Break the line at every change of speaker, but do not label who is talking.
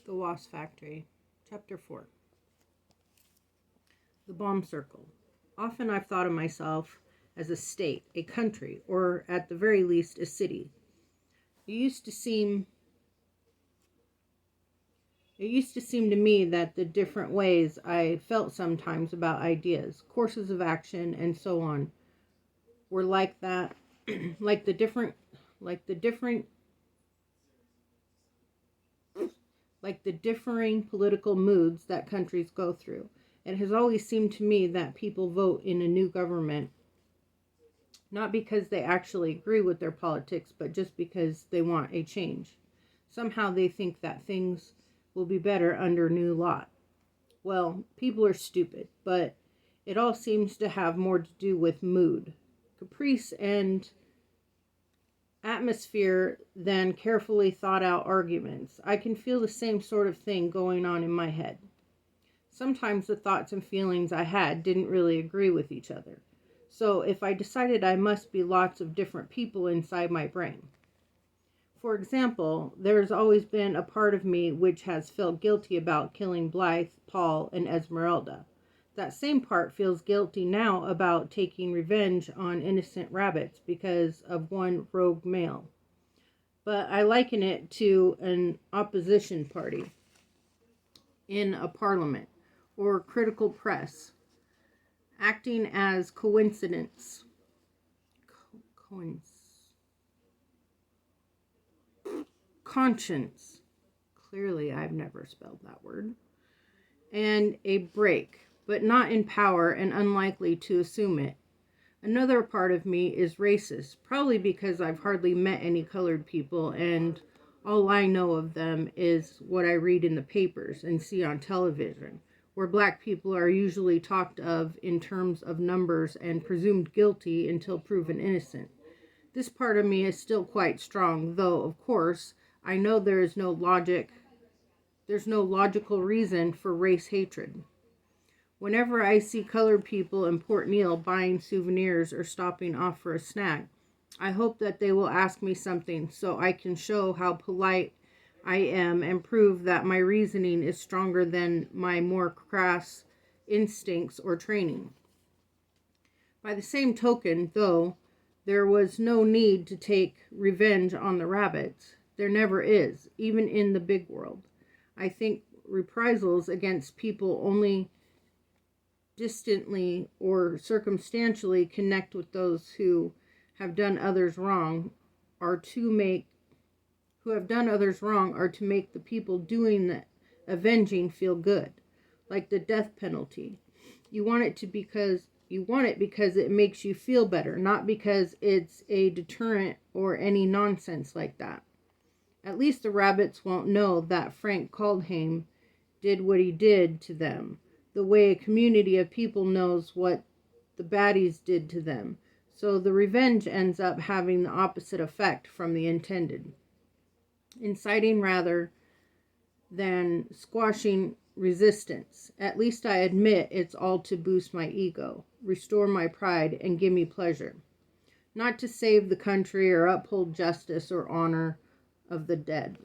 The Wasp Factory, Chapter 4. The Bomb Circle. Often I've thought of myself as a state, a country, or at the very least a city. It used to seem to me that the different ways I felt sometimes about ideas, courses of action, and so on were like that, like the differing political moods that countries go through. It has always seemed to me that people vote in a new government not because they actually agree with their politics, but just because they want a change. Somehow they think that things will be better under new lot. Well, people are stupid, but it all seems to have more to do with mood, caprice, and atmosphere than carefully thought out arguments. I can feel the same sort of thing going on in my head. Sometimes the thoughts and feelings I had didn't really agree with each other. So if I decided I must be lots of different people inside my brain. For example, there's always been a part of me which has felt guilty about killing Blythe, Paul, and Esmeralda. That same part feels guilty now about taking revenge on innocent rabbits because of one rogue male. But I liken it to an opposition party in a parliament or critical press acting as conscience. Clearly, I've never spelled that word. And a break, but not in power and unlikely to assume it. Another part of me is racist, probably because I've hardly met any colored people and all I know of them is what I read in the papers and see on television, where black people are usually talked of in terms of numbers and presumed guilty until proven innocent. This part of me is still quite strong, though, of course, I know there's no logical reason for race hatred. Whenever I see colored people in Port Neal buying souvenirs or stopping off for a snack, I hope that they will ask me something so I can show how polite I am and prove that my reasoning is stronger than my more crass instincts or training. By the same token, though, there was no need to take revenge on the rabbits. There never is, even in the big world. I think reprisals against people only distantly or circumstantially connect with those who have done others wrong are to make the people doing the avenging feel good, like the death penalty. You want it because it makes you feel better, not because it's a deterrent or any nonsense like that. At least the rabbits won't know that Frank Kaldheim did what he did to them, the way a community of people knows what the baddies did to them. So the revenge ends up having the opposite effect from the intended. Inciting rather than squashing resistance. At least I admit it's all to boost my ego, restore my pride, and give me pleasure. Not to save the country or uphold justice or honor of the dead.